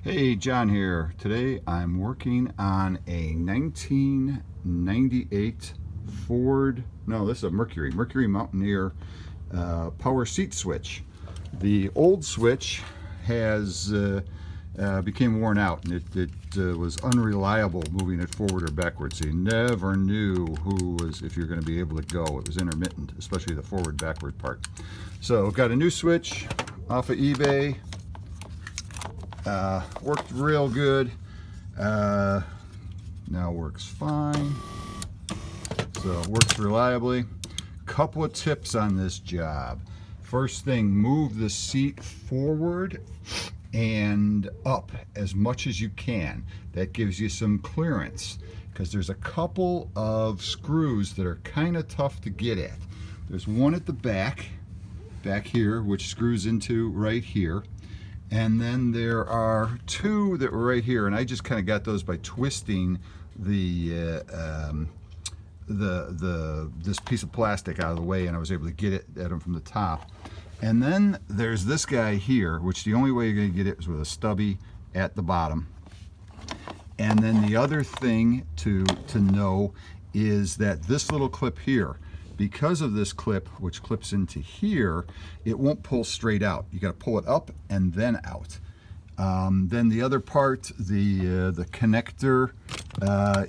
Hey, John here. Today I'm working on a 1998 this is a Mercury Mountaineer power seat switch. The old switch has became worn out, and it was unreliable moving it forward or backwards. So you never knew if you're going to be able to go. It was intermittent, especially the forward-backward part. So got a new switch off of eBay. Worked real good. Now works fine. So it works reliably. Couple of tips on this job. First thing, move the seat forward and up as much as you can. That gives you some clearance, because there's a couple of screws that are kind of tough to get at. There's one at the back here, which screws into right here. And then there are two that were right here, and I just kind of got those by twisting this piece of plastic out of the way, and I was able to get it at them from the top. And then there's this guy here, which the only way you're going to get it is with a stubby at the bottom. And then the other thing to know is that this little clip here, because of this clip, which clips into here, it won't pull straight out. You got to pull it up and then out. Then the other part, the connector,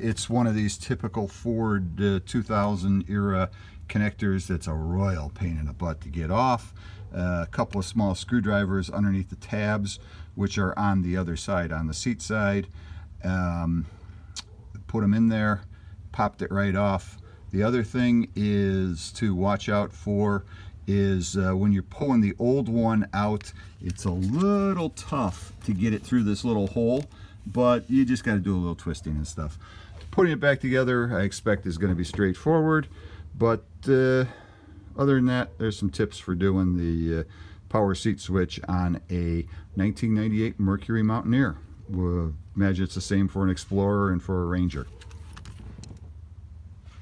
it's one of these typical Ford 2000 era connectors that's a royal pain in the butt to get off. A couple of small screwdrivers underneath the tabs, which are on the other side, on the seat side. Put them in there, popped it right off. The other thing is to watch out for is when you're pulling the old one out, it's a little tough to get it through this little hole, but you just got to do a little twisting and stuff. Putting it back together, I expect, is going to be straightforward, but other than that, there's some tips for doing the power seat switch on a 1998 Mercury Mountaineer. We'll imagine it's the same for an Explorer and for a Ranger.